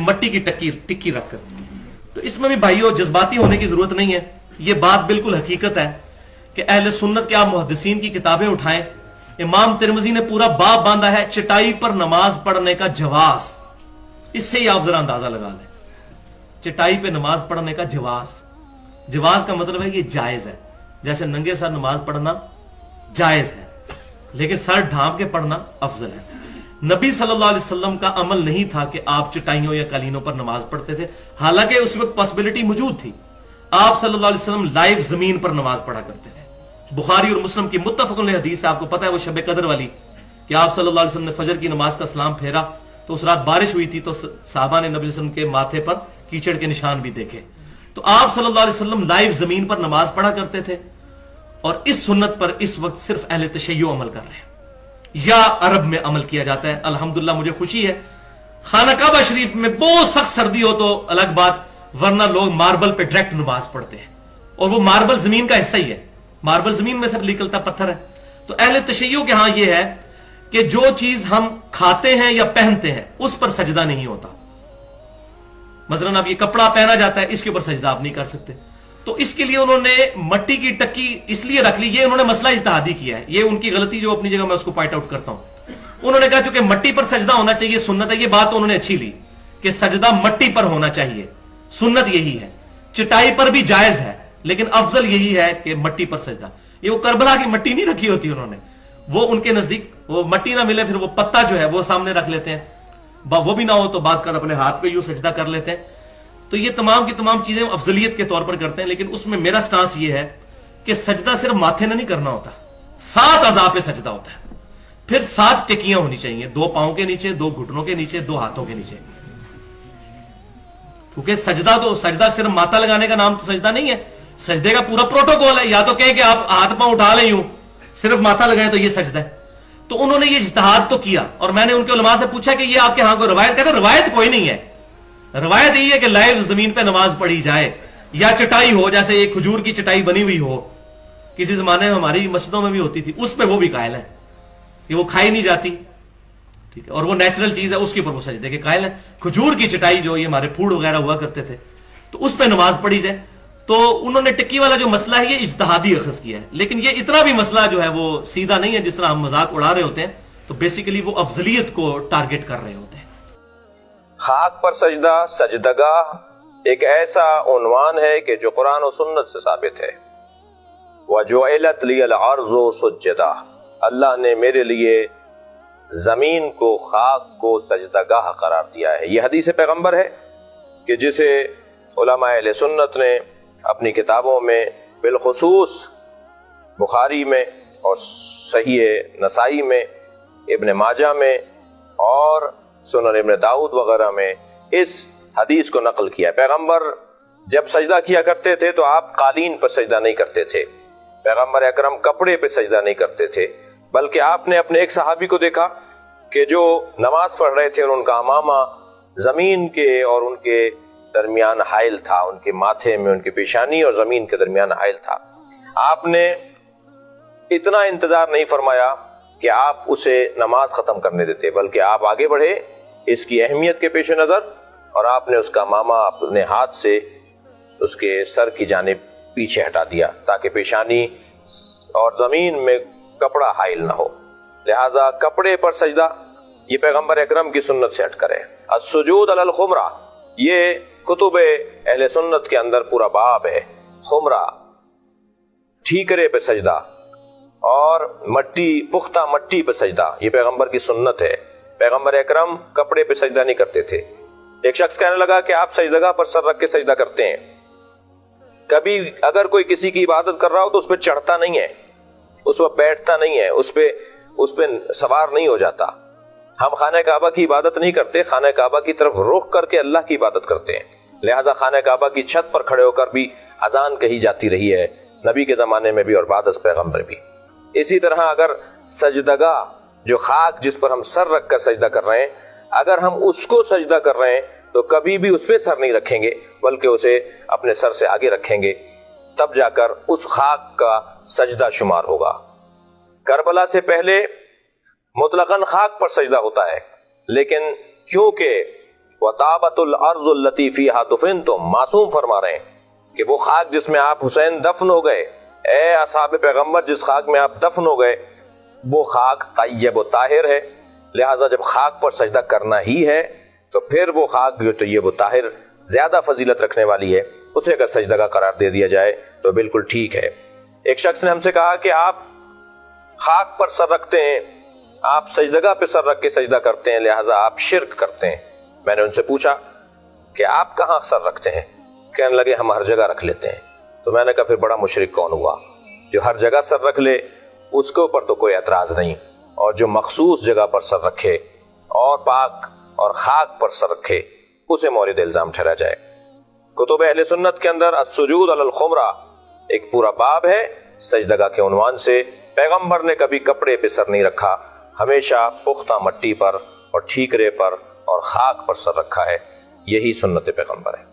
मट्टी की टिक्की रखकर। तो इसमें भी भाइयों जज्बाती होने की जरूरत नहीं है, ये बात बिल्कुल हकीकत है कि अहले सुन्नत के आप मुहद्दिसीन की किताबें उठाएं, इमाम तिरमिजी ने पूरा बाब बांधा है चटाई पर नमाज पढ़ने का जवाज। इससे ही आप जरा अंदाजा लगा लें, चटाई पे नमाज पढ़ने का जवाज का मतलब है कि जायज है। जैसे नंगे सर नमाज पढ़ना जायज है, लेकिन सर ढांप के पढ़ना अफजल है। नबी सल्लल्लाहु अलैहि वसल्लम का अमल नहीं था कि आप चटाइयों या कालीनों पर नमाज पढ़ते थे, हालांकि उस वक्त पॉसिबिलिटी मौजूद थी। आप सल्लल्लाहु अलैहि वसल्लम लाइव जमीन पर नमाज पढ़ा करते थे। बुखारी और मुस्लिम की मुत्तफक़ुन अलैह हदीस है, आपको पता है वो शब कदर वाली, कि आप सल्लल्लाहु अलैहि वसल्लम ने फजर की नमाज का सलाम फेरा तो उस रात बारिश हुई थी, तो साहबा ने नबी वसल्लम के माथे पर कीचड़ के निशान भी देखे। तो आप सल्लल्लाहु अलैहि वसल्लम लाइव जमीन पर नमाज पढ़ा करते थे, और इस सुन्नत पर इस वक्त सिर्फ अहले तशय्यो अमल कर रहे हैं या अरब में अमल किया जाता है। अल्हम्दुलिल्लाह मुझे खुशी है, खाना काबा शरीफ में बहुत सख्त सर्दी हो तो अलग बात, वरना लोग मार्बल पे डायरेक्ट नमाज पढ़ते हैं, और वो मार्बल जमीन का हिस्सा ही है, मार्बल जमीन में से निकलता पत्थर है। तो अहले तशय्यो के यहां यह है कि जो चीज हम खाते हैं या पहनते हैं उस पर सजदा नहीं होता। मसलन अब ये कपड़ा पहना जाता है, इसके ऊपर सजदा आप नहीं कर सकते, तो इसके लिए उन्होंने मट्टी की टक्की इसलिए रख ली। ये उन्होंने मसला इज्तिहादी किया है, ये उनकी गलती जो अपनी जगह मैं उसको पॉइंट आउट करता हूं। उन्होंने कहा चूंकि मट्टी पर सजदा होना चाहिए सुन्नत है, ये बात तो उन्होंने अच्छी ली कि सजदा मट्टी पर होना चाहिए, सुन्नत यही है। चटाई पर भी जायज है, लेकिन अफजल यही है कि मट्टी पर सजदा। ये वो करबला की मट्टी नहीं रखी होती उन्होंने, वो उनके नजदीक वो मट्टी ना मिले फिर वो पत्ता जो है वो सामने रख लेते हैं, वो भी ना हो तो बाज़ कर अपने हाथ पे यूं सजदा कर लेते हैं। तो ये तमाम की तमाम चीजें अफजलियत के तौर पर करते हैं, लेकिन उसमें मेरा स्टांस ये है कि सजदा सिर्फ माथे ना नहीं करना होता, 7 अज़ा पे सजदा होता है। फिर 7 टिकियां होनी चाहिए, 2 पांव के नीचे, 2 घुटनों के नीचे, 2 हाथों के नीचे, क्योंकि सजदा सिर्फ माथा लगाने का नाम तो सजदा नहीं है, सजदे का पूरा प्रोटोकॉल है। या तो कहे कि आप हाथ पांव उठा ले यूं, सिर्फ माथा लगाए तो ये सजदा है। तो उन्होंने ये इज्तिहाद तो किया, और मैंने उनके उलमा से पूछा कि ये आपके यहां कोई रवायत, कहते रवायत कोई नहीं है, रवायत यही है कि लाइव जमीन पे नमाज पढ़ी जाए या चटाई हो, जैसे एक खजूर की चटाई बनी हुई हो, किसी जमाने में हमारी मस्जिदों में भी होती थी, उस पे वो भी कायल है कि वो खाई नहीं जाती, ठीक है, और वो नेचुरल चीज है, उसके ऊपर वो सजदे के कायल है। खजूर की चटाई जो ये हमारे फूड वगैरह हुआ करते थे, तो उस पे नमाज पढ़ी जाए। तो उन्होंने टिक्की वाला जो मसला है ये इज्तिहादी अखज़ किया है, लेकिन ये इतना भी मसला जो है वो सीधा नहीं है जिस तरह हम मजाक उड़ा रहे होते हैं। तो बेसिकली वो अफजलियत को टारगेट कर रहे होते हैं। खाक पर सजदा, सजदगाह एक ऐसा उन्वान है कि जो कुरान और सुन्नत से साबित है। वजुइलत लियल अर्ज़ु सुज्जदा, अल्लाह ने मेरे लिए जमीन को, खाक को सजदगाह करार दिया है। यह हदीस पैगंबर है कि जिसे उलमा अहले सुन्नत ने अपनी किताबों में, बिलखुसूस बुखारी में और सहीह नसाई में, इब्न माजा में और सुनन इब्न दाऊद वगैरह में इस हदीस को नकल किया। पैगंबर जब सजदा किया करते थे तो आप कालीन पर सजदा नहीं करते थे, पैगंबर अकरम कपड़े पे सजदा नहीं करते थे, बल्कि आपने अपने एक सहाबी को देखा कि जो नमाज पढ़ रहे थे और उनका अमामा जमीन के और उनके दरमियान हाइल था, उनके माथे में, उनकी पेशानी और जमीन के दरमियान हाइल था। आपने इतना इंतजार नहीं फरमाया कि आप उसे नमाज खत्म करने देते, बल्कि आप आगे बढ़े इसकी अहमियत के पेश नजर, और आपने उसका मामा अपने हाथ से उसके सर की जानिब पीछे हटा दिया ताकि पेशानी और जमीन में कपड़ा हाइल ना हो। लिहाजा कपड़े पर सजदा ये पैगंबर अकरम की सुन्नत से हटकर है। अस्सुजूद अलल खुमरा, ये कुतुब अहले सुन्नत के अंदर पूरा बाब है। खुमरा, ठीकरे पे सजदा और मट्टी, पुख्ता मट्टी पे सजदा, ये पैगंबर की सुन्नत है। पैगंबर अकरम कपड़े पे सजदा नहीं करते थे। एक शख्स कहने लगा कि आप सजदगा पर सर रख के सजदा करते हैं, कभी अगर कोई किसी की इबादत कर रहा हो तो उस पर चढ़ता नहीं है, उस पर बैठता नहीं है, उस पे सवार नहीं हो जाता। हम खाने काबा की इबादत नहीं करते, खाने काबा की तरफ रुख करके अल्लाह की इबादत करते हैं। लिहाजा खाने काबा की छत पर खड़े होकर भी अजान कही जाती रही है, नबी के जमाने में भी और बाद पैगंबर भी। इसी तरह अगर सजदगा, जो खाक जिस पर हम सर रखकर सजदा कर रहे हैं, अगर हम उसको सजदा कर रहे हैं तो कभी भी उस पर सर नहीं रखेंगे, बल्कि उसे अपने सर से आगे रखेंगे, तब जाकर उस खाक का सजदा शुमार होगा। करबला से पहले मुतलकन खाक पर सजदा होता है, लेकिन क्योंकि وَطَابَتُ الْأَرْضُ الَّتِي فِيهَا دُفِنْتُمْ، معصوم فرما رہے ہیں کہ وہ خاک جس میں آپ حسین دفن ہو گئے، اے اصحاب پیغمبر جس خاک میں آپ دفن ہو گئے وہ خاک طیب و طاہر ہے، لہذا جب خاک پر سجدہ کرنا ہی ہے تو پھر وہ خاک جو طیب و طاہر زیادہ فضیلت رکھنے والی ہے، اسے اگر سجدہ کا قرار دے دیا جائے تو بالکل ٹھیک ہے۔ ایک شخص نے ہم سے کہا کہ آپ خاک پر سر رکھتے ہیں، آپ سجدگاہ پہ سر رکھ کے سجدہ کرتے ہیں، لہذا آپ شرک کرتے ہیں۔ میں نے ان سے پوچھا کہ آپ کہاں سر رکھتے ہیں؟ کہنے لگے ہم ہر جگہ رکھ لیتے ہیں۔ تو میں نے کہا پھر بڑا مشرک کون ہوا؟ جو ہر جگہ سر رکھ لے اس کے اوپر تو کوئی اعتراض نہیں، اور جو مخصوص جگہ پر سر رکھے اور پاک اور خاک پر سر رکھے اسے مورد الزام ٹھہرا جائے۔ کتب اہل سنت کے اندر السجود علی الخمرہ ایک پورا باب ہے سجدگاہ کے عنوان سے۔ پیغمبر نے کبھی کپڑے پہ سر نہیں رکھا، ہمیشہ پختہ مٹی پر اور ٹھیکرے پر اور خاک پر سر رکھا ہے، یہی سنت پیغمبر ہے۔